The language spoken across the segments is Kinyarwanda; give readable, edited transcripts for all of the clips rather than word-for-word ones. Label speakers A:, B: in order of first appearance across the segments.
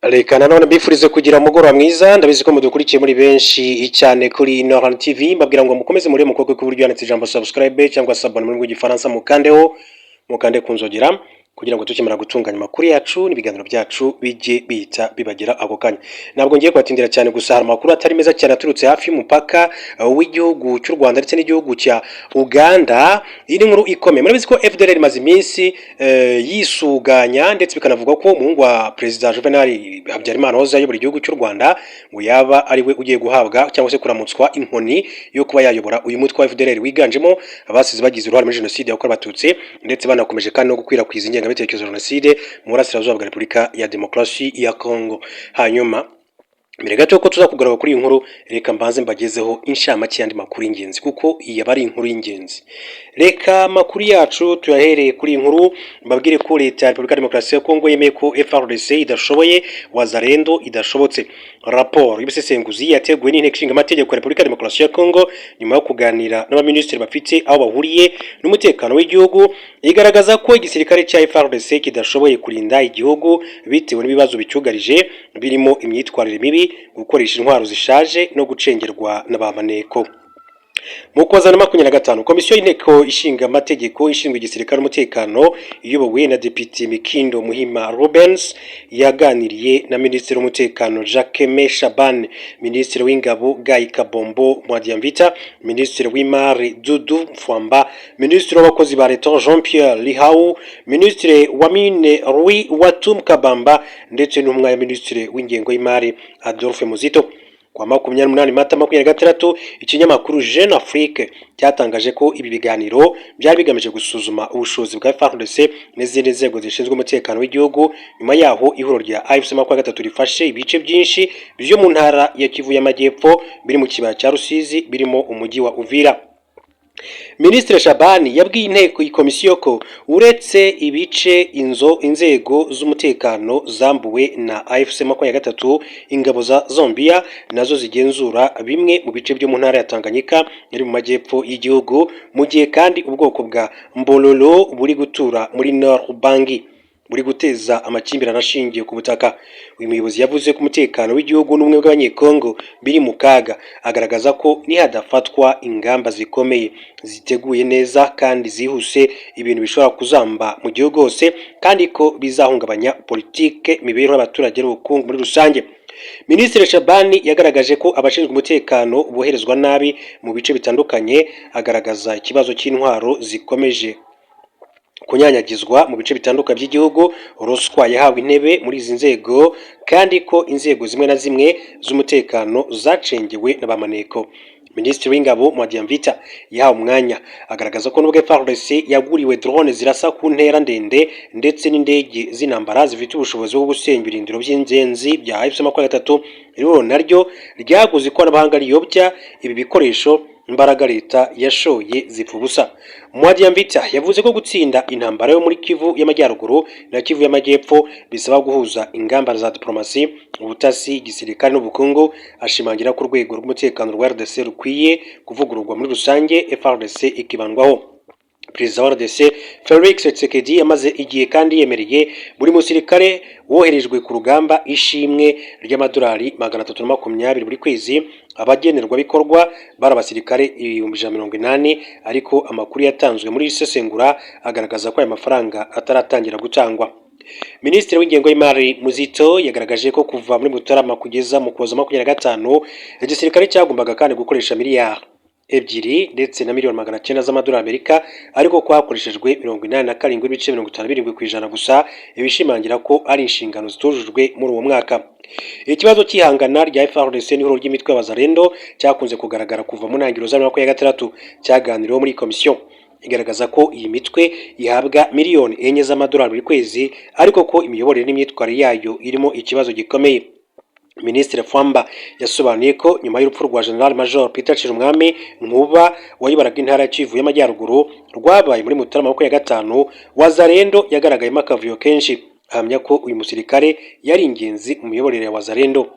A: Reka nanone mbifurize kugira umugoroba mwiza ndabizi ko mudukurikiye muri benshi cyane kuri Noran TV mbabwira ngo mukomeze muri mu kuboko kw'iburyo yanditse ijambo subscribe cyangwa sabone mu rw'igifaransa mukande kunzogera kugira ngo tukimara gutunganya amakuru yacu n'ibiganiro byacu bijye bita bibagera ako kanya. Ntabwo ngiye kwatindira cyane gusa hari amakuru atari meza cyane aturutse hafi y'umupaka w'igihugu cy'u Rwanda ndetse n'igihugu cya Uganda. Iyi ni nkuru ikomeye. Murabizi ko FDLR imaze iminsi yisuganya ndetse bikanavuga ko umuhungu wa Perezida Juvenal Habyarimana wahoze ayobora igihugu cy'u Rwanda ngo yaba ari we ugiye guhabwa cyangwa se kuramutswa inkoni yo kuba yayobora uyu mutwe wa FDLR wiganjemo abasize bagize uruhare muri jenoside yakorewe abatutsi ndetse banakomeje kandi no gukwirakwiza ingengabitekerezo jenoside mu burasirazuba bwa Repubulika ya Demokarasi ya Congo. Hanyuma mbere gato ko tuzakugaruka kuri iyi nkuru reka mbanze mbagezeho inshamake y'andi makuru y'ingenzi kuko iyi aba ari inkuru y'ingenzi. Reka makuru yacu tuyahereye kuri iyi nkuru mbabwire ko leta ya Repubulika ya Demokarasi ya Congo yemeye ko FARDC idashoboye, Wazalendo idashobotse. Raporo y'ibisesenguzi yateguwe n'inteko ishinga amategeko ya Repubulika ya Demokarasi ya Congo nyuma yo kuganira n'abaminisitiri bafite aho bahuriye n'umutekano w'igihugu igaragaza ko igisirikare cya FARDC kidashoboye kurinda igihugu bitewe n'ibibazo bicyugarije birimo imyitwarire mibi, gukoresha intwaro zishaje no gucengerwa n'abamaneko. Mu Ukuboza na 2025 komisiyo y'inteko ishinga amategeko ishinzwe igisirikare n'umutekano iyobowe na Depite Mikindo Muhima Rubens yaganiriye na Minisitiri w'umutekano Jacques Shaban, Minisitiri w'ingabo Guy Kabombo Mwadiamvita, Minisitiri w'imari Dudu Mfwamba, Minisitiri w'abakozi ba leta Jean Pierre Lihau, Minisitiri wa mine Rui Watum Kabamba ndetse n'umwe ya Minisitiri w'ingengo y'imari Adolphe Muzito. Kwa 28 Mata 2026 ikinyamakuru Jeune Afrique cyatangaje ko ibi biganiro byari bigamije gusuzuma ubushobozi bwa FARDC n'izindi nzego zishinzwe umutekano w'igihugu nyuma yaho ihuro rya AFC 23 rifashe ibice byinshi byo mu ntara ya Kivu y'Amajyepfo biri mu kibaya cya Rusizi birimo umujyi wa Uvira. Minisitiri Shabani yabwiye inteko y'Ikomisiyo ko uretse ibice inzego z'umutekano zambuwe na AFC 23 ingabo za Zambia nazo zigenzura bimwe mu bice byo mu ntara ya Tanganyika yari mu majyepfo y'igihugu mu gihe kandi ubwoko bwa Mbololo buri gutura muri Nord Ubangi buri guteza amakimbirane ashingiye ku butaka. Uyu muyobozi yavuze ko umutekano w'igihugu n'umwe bw'abanyekongo biri mu kaga, agaragaza ko nihadafatwa ingamba zikomeye ziteguye neza kandi zihuse ibintu bishobora kuzamba mu gihugu hose kandi ko bizahungabanya politike imibereho y'abaturage n'ubukungu muri rusange. Minisitiri Shabani yagaragaje ko abashinzwe umutekano boherezwa nabi mu bice bitandukanye, agaragaza ikibazo cy'intwaro zikomeje kunyanyagizwa mu bice bitandukanye by'igihugu, ruswa yahawe intebe muri izi nzego kandi ko inzego zimwe na zimwe z'umutekano zacengewe n'abamaneko. Minisitiri w'ingabo Mwadiamvita yahawe umwanya agaragaza ko nubwo FARDC yaguriwe drone zirasa ku ntera ndende ndetse n'indege z'intambara zifite ubushobozi bwo gusenya ibirindiro by'ingenzi bya AFC 23 rero naryo ryaguze ikoranabuhanga riyobya ibi bikoresho imbaraga leta yashoye zipfa ubusa. Mwadiamvita yavuze ko gutsinda intambara yo muri Kivu y'Amajyaruguru na Kivu y'Amajyepfo bisaba guhuza ingamba za diplomasi, ubutasi, gisirikare n'ubukungu, ashimangira ku rwego rw'umutekano rwa RDC rukwiye kuvugururwa muri rusange FARDC ikibandwaho. Perezida wa RDC Felix Tshisekedi yamaze igihe kandi yemereye buri musirikare woherejwe ku rugamba ishimwe ry'amadolari 320 buri kwezi. Abagenerwa bikorwa bara abasirikare 180 ariko amakuru yatanzwe muri isesengura agaragaza ko aya mafaranga ataratangira gutangwa. Minisitiri w'ingengo y'imari Muzito yagaragaje ko kuva muri Mutarama kugeza mu Ukuboza 2025 igisirikare cyagombaga kandi gukoresha miliyari 2 ndetse na miliyoni 900 z'amadolari Amerika ariko ko hakoreshejwe 87.57% gusa, ibishimangira ko ari inshingano zitujujwe muri uwo mwaka. Ikibazo cy'ihangana rya FARDC n'ihuro ry'imitwe y'Abazalendo cyakunze kugaragara kuva mu ntangiriro za 2023 cyaganiriweho muri komisiyo igaragaza ko iyi mitwe ihabwa miliyoni 4 z'amadolari buri kwezi ariko ko imiyoborere n'imyitwarire yayo irimo ikibazo gikomeye. Minisitiri Fwamba yasobanuye ko nyuma y'urupfu rwa General Major Peter Chirumwami Nkuba wayibaraga intara ya Kivu y'Amajyaruguru rwabaye muri Mutarama 2025 Wazalendo yagaragayemo akavuyo kenshi, ahamya ko uyu musirikare yari ingenzi mu miyoborere ya Wazalendo.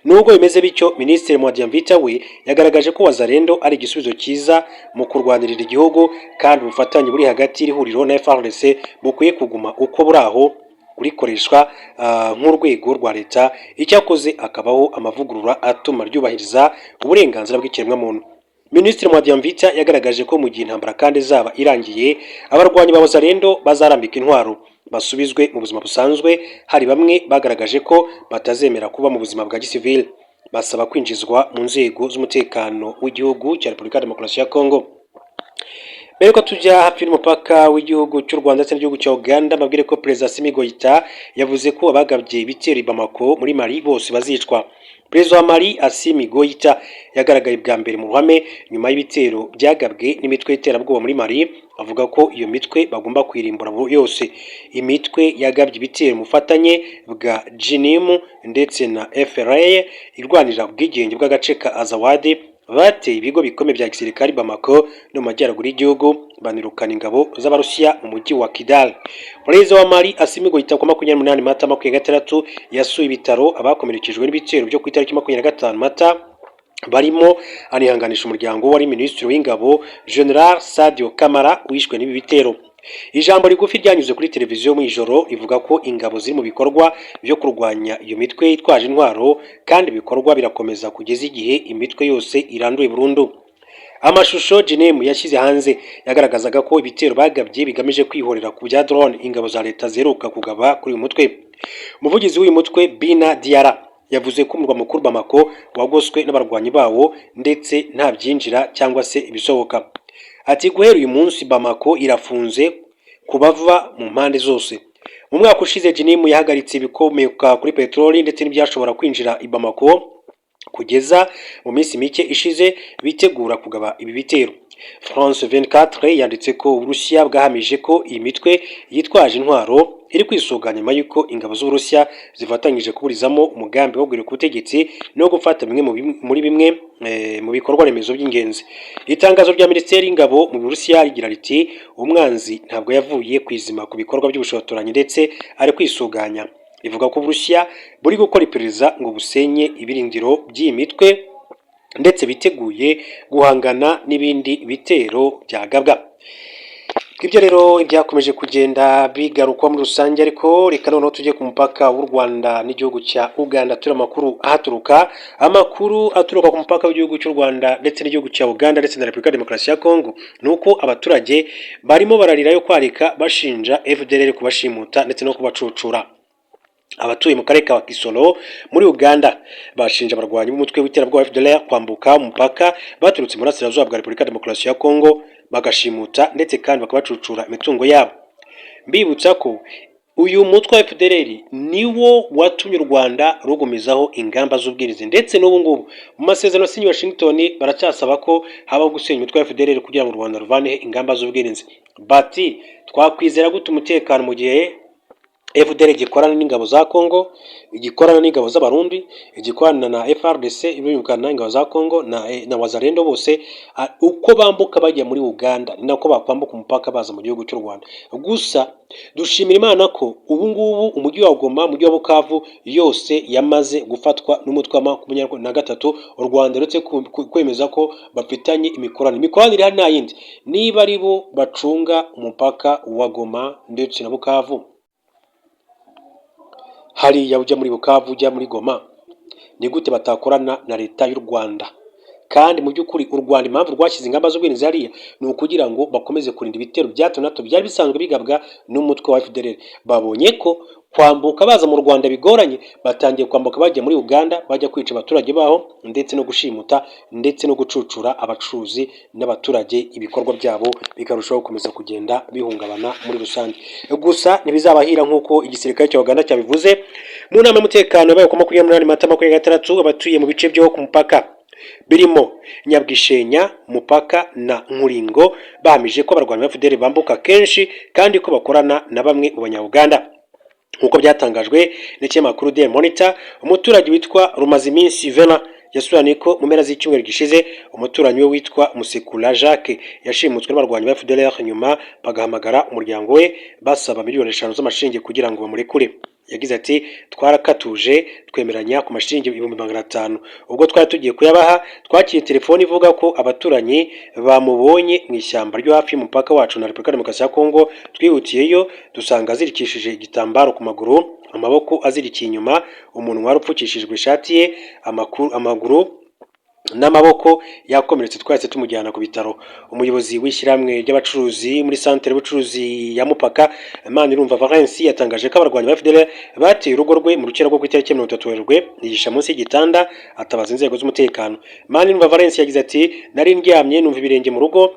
A: Nubwo bimeze bityo, Minisitiri Mwadiamvita we yagaragaje ko Wazalendo ari igisubizo cyiza mu kurwanirira igihugu kandi ubufatanye buri hagati y'ihuriro na FARDC bukwiye kuguma uko buraho kurikoreshwa nk'urwego rwa leta, icyakoze akabaho amavugurura atuma ryubahiriza uburenganzira bw'ikiremwamuntu. Minisitiri Mwadiyamvita yagaragaje ko mu gihe intambara kandi izaba irangiye abarwanyi ba Wazalendo bazarambika intwaro basubizwe mu buzima busanzwe. Hari bamwe bagaragaje ko batazemera kuba mu buzima bwa gisivili, basaba kwinjizwa mu nzego z'umutekano w'igihugu cya Repubulika ya Demokarasi ya Kongo. Mbere ko tujya hafi n'umupaka w'igihugu cy'u Rwanda ndetse n'igihugu cya Uganda, mabwire ko Perezida Assimi Goïta yavuze ko abagabye ibitero i Bamako muri Mali bose bazicwa. Perezida wa Mali Assimi Goïta yagaragaye bwa mbere mu ruhame nyuma y'ibitero byagabwe n'imitwe y'iterabwoba muri Mali, avuga ko iyo mitwe bagomba kwirimbura yose. Imitwe yagabye ibitero mufatanye bwa JNIM ndetse na FRA irwanira ubwigenge bw'agace ka Azawadi bateye ibigo bikomeye bya gisirikari Bamako no mu majyaruguru y'igihugu, banirukana ingabo z'Abarusiya mu mujyi wa Kidal. Perezida wa Mali Assimi Goïta ku 28 Mata 2026 yasuye ibitaro abakomerekejwe n'ibitero byo ku itariki 25 Mata, barimo anihanganisha umuryango wari minisitiri w'ingabo General Sadio Kamara wishwe n'ibi bitero. Ijambo rigufi ryanyuze kuri televiziyo mu ijoro rivuga ko ingabo ziri mu bikorwa byo kurwanya iyo mitwe yitwaje intwaro kandi ibikorwa birakomeza kugeza igihe imitwe yose iranduye burundu. Amashusho JNIM yashyize hanze yagaragazaga ko ibitero bagabye bigamije kwihorera ku bya drone ingabo za leta zeruka kugaba kuri uyu mutwe. Umuvugizi w'uyu mutwe Bina Diara yavuze ko umurwa mukuru Bamako wagoswe n'abarwanyi bawo ndetse nta byinjira cyangwa se ibisohoka. Ati guhera uyu munsi Bamako irafunze kubava mu mpande zose. Mu mwaka ushize JNIM yahagaritse ibikomoka kuri peteroli ndetse n'ibyashobora kwinjira i Bamako kugeza mu minsi mike ishize bitegura kugaba ibi bitero. France 24 yanditse ko Uburusiya bwahamije ko iyi mitwe yitwaje intwaro iri kwisuganya nyuma y'uko ingabo z'Uburusiya zifatanyije kuburizamo umugambi wo guhirika ubutegetsi no gufata bimwe muri bimwe mu bikorwa remezo by'ingenzi. Itangazo rya Minisiteri y'Ingabo mu Burusiya rigira riti umwanzi ntabwo yavuye kwizima ku bikorwa by'ubushotoranyi ndetse ari kwisuganya. Rivuga ko Uburusiya buri gukora iperereza ngo busenye ibirindiro by'iyi mitwe ndetse biteguye guhangana n'ibindi bitero byagabwa. Ibyo rero byakomeje kugenda bigarukwa muri rusange, ariko reka noneho tujye ku mupaka w'u Rwanda n'igihugu cya Uganda. Turi amakuru aturuka ku mupaka w'igihugu cy'u Rwanda ndetse n'igihugu cya Uganda ndetse na Repubulika ya Demokarasi ya Kongo nuko abaturage barimo bararira yo kwarika bashinja FDLR kubashimuta ndetse no kubacucura. Abatuye mu karere ka Kisoro muri Uganda bashinja abarwanyi b'umutwe w'iterabwoba FDLR kwambuka umupaka baturutse mu burasirazuba bwa Repubulika ya Demokarasi ya Kongo bagashimuta ndetse kandi bakabacucura imitungo yabo. Mbibutsa ko uyu mutwe wa FDLR niwo watumye u Rwanda rugumizaho ingamba z'ubwirizi ndetse n'ubu ngubu mu masezerano yasinyiwe Washington baracyasaba ko habaho gusenya umutwe wa FDLR kugira ngo u Rwanda ruvaneho ingamba z'ubwirinzi. Bati twakwizera gute umutekano mu gihe FDLR gikorana n'ingabo za Kongo, igikorana n'ingabo z'Abarundi, igikorana na FRDC, ibirukana n'ingabo za Kongo na Wazalendo bose uko bambuka bajya muri Uganda ni nako bakwambuka umupaka baza mu gihugu cy'u Rwanda. Gusa dushimira Imana ko ubu ngubu umujyi wa Goma, umujyi wa Bukavu yose yamaze gufatwa n'umutwe wa 23. U Rwanda retse kwemeza ko bafitanye imikoranire hari n'ayindi niba ari bo bacunga umupaka wa Goma ndetse na Bukavu. Hariya ujya muri Bukavu ujya muri Goma, ni gute batakorana na leta y'u Rwanda? Kandi mu by'ukuri u Rwanda impamvu rwashyize ingamba z'ubwirinzi hariya ni ukugira ngo bakomeze kurinda ibitero bya hato na hato byari bisanzwe bigabwa n'umutwe wa FDLR. Babonye ko kwambuka baza mu Rwanda bigoranye, batangiye kwambuka bajya muri Uganda bajya kwica abaturage baho ndetse no gushimuta ndetse no gucucura abacuruzi n'abaturage, ibikorwa byabo bikarushaho gukomeza kugenda bihungabana muri rusange. Gusa ntibizabahira nk'uko igisirikare cya Uganda cyabivuze mu nama y'umutekano yabaye ku 28 Mata 2026 abatuye mu bice byo ku mupaka birimo Nyabwishenya, Mupaka na Nkuringo bahamije ko abarwanyi ba FDLR bambuka kenshi kandi ko bakorana na bamwe mu Banya-Uganda. Nkuko byatangajwe n'ikinyamakuru Daily Monitor, umuturage witwa Rumaziminsi Vena yasobanuye ko mu mpera z'icyumweru gishize umuturanyi we witwa Musekula Jacques yashimutswe n'abarwanyi ba FDLR, nyuma bagahamagara umuryango we basaba miliyoni 5 z'amashinge kugira ngo bamurekure. yagize ati twarakatuje twemeranya ku mashiringi 500. Ubwo twari tugiye kuyabaha twakiriye telefone ivuga ko abaturanyi bamubonye mu ishyamba ryo hafi y'umupaka wacu na Repubulika Demokarasi ya Kongo. Twihutiyeyo dusanga azirikishije igitambaro ku maguru, amaboko azirikiye inyuma, umunwa wari upfukishijwe ishati ye, amaguru n'amaboko yakomeretse. Twahise tumujyana ku bitaro. Umuyobozi w'ishyirahamwe ry'abacuruzi muri santere y'ubucuruzi ya Mupaka, Manirumva Valence, yatangaje ko abarwanyi ba FDL bateye urugo rwe mu rukera rwo ku itariki 30 Werurwe, yihisha munsi y'igitanda atabaza inzego z'umutekano. Manirumva Valence yagize ati nari ndyamye numva ibirenge mu rugo,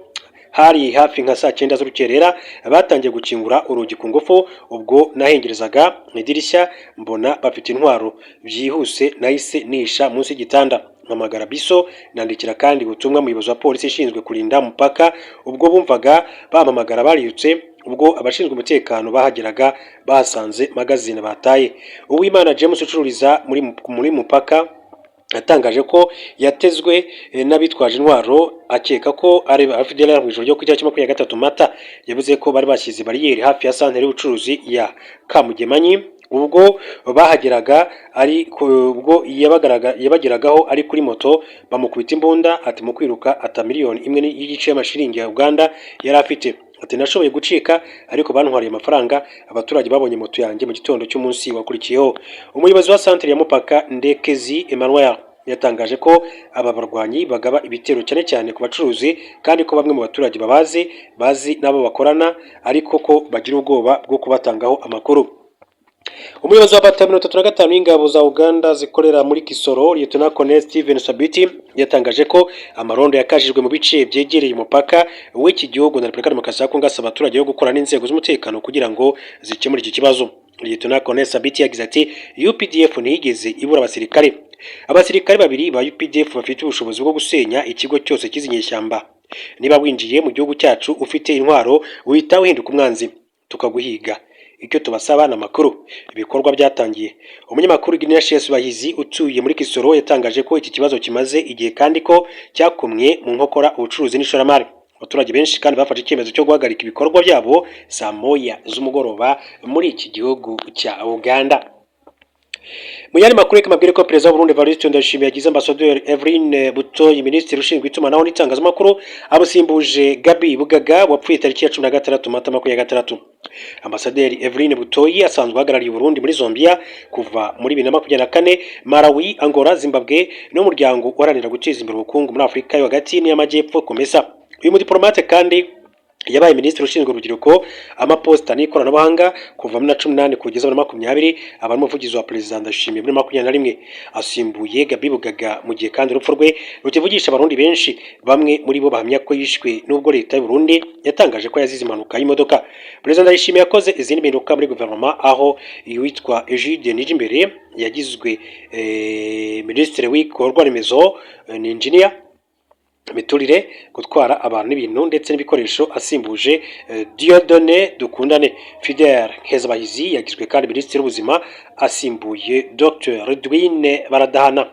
A: hari hafi nka saa 9 z'urukerera, batangiye gukingura urugi ku ngufu. Ubwo nahengerezaga mu idirishya mbona bafite intwaro, byihuse nahise nisha munsi y'igitanda, mpamagara biso, nandikira kandi ubutumwa umuyobozi wa polisi ishinzwe kurinda umupaka. Ubwo bumvaga bampamagara bariyutse, ubwo abashinzwe umutekano bahageraga bahasanze magazine bataye. Uwimana James ucururiza muri Mupaka yatangaje ko yatezwe n'abitwaje intwaro akeka ko ari FDL mu ijoro ryo ku itariki 23 Mata. Yavuze ko bari bashyize bariyeri hafi ya santere y'ubucuruzi ya Kamugemanyi. Ubwo bahageraga ubwo yabageragaho ari kuri moto, bamukubita imbunda, ati mu kwiruka ata miliyoni 1 y'igice y'amashiringi ya Uganda yari afite. Ati nashoboye gucika ariko bantwariye amafaranga. Abaturage babonye moto yanjye mu gitondo cy'umunsi wakurikiyeho. Umuyobozi wa santere ya Mupaka Ndekezi Emmanuel yatangaje ko aba barwanyi bagaba ibitero cyane cyane ku bacuruzi, kandi ko bamwe mu baturage bazi nabo bakorana, ariko ko bagira ubwoba bwo kubatangaho amakuru. Umuyobozi wa Battalion 35 y'ingabo za Uganda zikorera muri Kisoro, Lieutenant Colonel Steven Sabiti, yatangaje ko amarondo yakajijwe mu bice byegereye umupaka w'iki gihugu na Repubulika Demokarasi ya Kongo, asaba abaturage yo gukorana n'inzego z'umutekano kugira ngo zikemure iki kibazo. Lieutenant Colonel Sabiti yagize ati UPDF ntiyigeze ibura abasirikare babiri ba UPDF bafite ubushobozi bwo gusenya ikigo cyose cy'izinyeshyamba. Niba winjiye mu gihugu cyacu ufite intwaro, uhita uhinduka umwanzi, tukaguhiga. Icyo tubasaba na makuru ibikorwa byatangiye. Umunyamakuru Ignatius Bahizi utuye muri Kisoro yatangaje ko iki kibazo kimaze igihe kandi ko cyakumye mu nkokora ubucuruzi n'ishoramari. Abaturage benshi kandi bafashe icyemezo cyo guhagarika ibikorwa byabo saa 1 z'umugoroba muri iki gihugu cya Uganda. Mu yandi makuru mabwire ko Perezida w'u Burundi Evariste Ndayishimiye yagize Ambassadeur Evelyn Butoyi, Minisitiri ushinzwe itumanaho n'itangazamakuru, abusimbuje Gabi Bugaga wapfuye tariki ya 16 Mata 2026. Ambassadeur Evelyn Butoyi asanzwe ahagarariye Burundi muri Zambia kuva muri 2024, Malawi, Angola, Zimbabwe n'umuryango uharanira guteza imbere ubukungu muri Afurika yo hagati n'iy'amajyepfo COMESA. Uyu mudiplomate kandi yabaye Minisitiri ushinzwe urubyiruko, amaposita n'ikoranabuhanga kuva muri 2018 kugeza muri 2020, aba umuvugizi wa Perezida Ndayishimiye muri 2021. Asimbuye Gabi Bugaga mu gihe kandi urupfu rwe rukivugisha abarundi benshi. Bamwe muri bo bahamya ko yishwe n'ubwo leta y'u Burundi yatangaje ko yazize impanuka y'imodoka. Perezida Ndayishimiye yakoze izindi mpinduka muri guverinoma, aho witwa Egide Nijimbere yagizwe Minisitiri w'ibikorwa remezo ni engineer miturire, gutwara abantu n'ibintu ndetse n'ibikoresho, asimbuje Dieudonné Dukundane. Fidel Nkezabahizi yagizwe kandi Minisitiri w'ubuzima, asimbuye Dr Redwine Baradahana.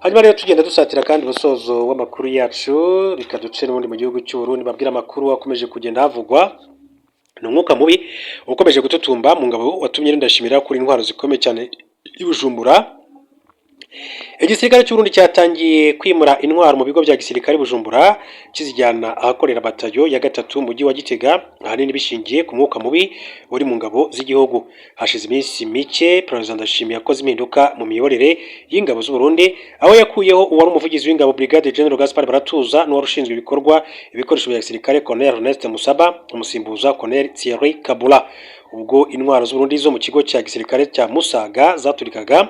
A: Hanyuma rero tugenda dusatira kandi ubusozo w'amakuru yacu, bikaduce n'ubundi mu gihugu cy'u Burundi babwira amakuru akomeje kugenda havugwa. N'umwuka mubi ukomeje gututumba mu ngabo watumye Ndashimira kuri intwaro zikomeye cyane y'Ubujumbura. Igisirikare cy'u Burundi cyatangiye kwimura intwaro mu bigo bya gisirikare Bujumbura kizijyana ahakorera batayo ya 3 mu mujyi wa Gitega, ahanini bishingiye ku mwuka mubi uri mu ngabo z'igihugu. Hashize iminsi mike Perezida Ndashimye yakoze impinduka mu miyoborere y'ingabo z'u Burundi, aho yakuyeho uwari umuvugizi w'ingabo Brigade General Gaspard Baratuza n'uwari ushinzwe ibikoresho bya gisirikare Colonel Ernest Musaba, umusimbuza Colonel Thierry Kabula. Ubwo intwaro z'u Burundi zo mu kigo cya gisirikare cya Musaga zaturikaga,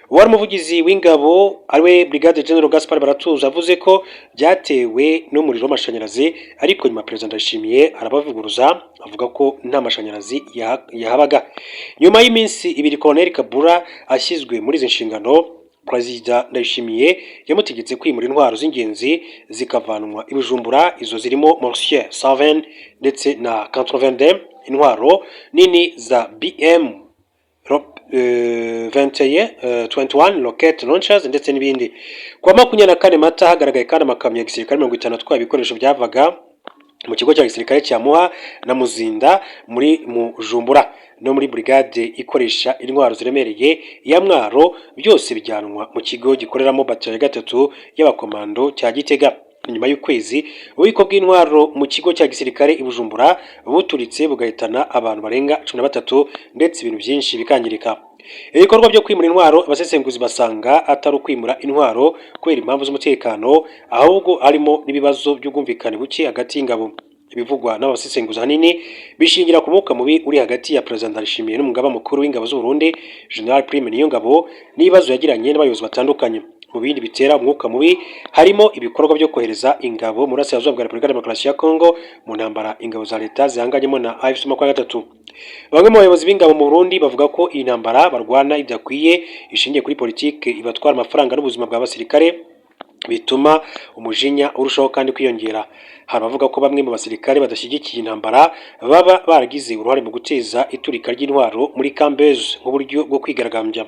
A: uwari umuvugizi w'ingabo ariwe Brigade General Gaspard Baratuza avuze ko byatewe n'umuriro w'amashanyarazi, ariko nyuma Perezida Ndayishimiye arabavuguruza avuga ko nta mashanyarazi yahabaga. Nyuma y'iminsi 2 Colonel Kabula ashyizwe muri izi nshingano, Perezida Ndayishimiye yamutegetse kwimura intwaro z'ingenzi zikavanwa i Bujumbura, izo zirimo Mortier 120 ndetse na 82, intwaro nini za BM 21 rocket launchers ndetse n'ibindi. Kwa 24 Mata hagaragaye kandi amakamyo ya gisirikare 50 atwaye ibikoresho byavaga mu kigo cya gisirikare cya Muha na Muzinda muri Mujumbura no muri brigade ikoresha intwaro ziremereye ya Mwaro, byose bijyanwa mu kigo gikoreramo batalion ya gatatu y'abakomando cya Gitega. Nyuma y'ukwezi ububiko bw'intwaro mu kigo cya gisirikare i Bujumbura buturitse bugahitana abantu barenga 13 ndetse ibintu byinshi bikangirika. Ibikorwa byo kwimura intwaro abasesenguzi basanga atari ukwimura intwaro kubera impamvu z'umutekano, ahubwo harimo n'ibibazo by'ubwumvikane buke hagati y'ingabo. Ibivugwa n'abasesenguzi hanini bishingira ku mwuka mubi uri hagati ya President Ndayishimiye n'umugaba mukuru w'ingabo z'u Burundi General Prime Niyongabo n'ibibazo yagiranye n'abayobozi batandukanye. Mu bindi bitera umwuka mubi harimo ibikorwa byo kohereza ingabo mu burasirazuba bwa Repubulika Demokarasi ya Kongo mu ntambara ingabo za leta zihanganyemo na AFC/M23. Bamwe mu bayobozi b'ingabo mu Burundi bavuga ko iyi ntambara barwana idakwiye, ishingiye kuri politike ibatwara amafaranga n'ubuzima bw'abasirikare, bituma umujinya urushaho kandi kwiyongera. Hari abavuga ko bamwe mu basirikare badashyigikiye intambara baba baragize uruhare mu guteza iturika ry'intwaro muri Kambezi nk'uburyo bwo kwigaragambya.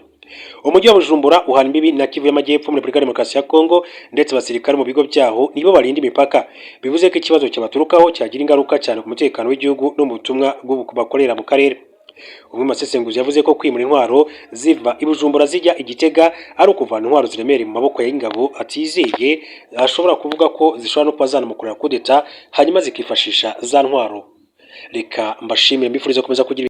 A: Umujyi wa Bujumbura uhana imbibi na Kivu y'Amajyepfo muri Repubulika Demokarasi ya Kongo, ndetse abasirikare mu bigo byaho nibo barinda imipaka. Bivuze ko ikibazo cyabaturukaho cyagira ingaruka cyane ku mutekano w'igihugu no mu butumwa bwo bakorera mu karere. Umwe mu basesenguzi yavuze ko kwimura intwaro ziva i Bujumbura zijya i Gitega ari ukuvana intwaro ziremereye mu maboko y'ingabo atizeye, ashobora kuvuga ko zishobora no kuba zanamukorera kudeta hanyuma zikifashisha za ntwaro. Reka mbashimire mbifuriza komeza kugira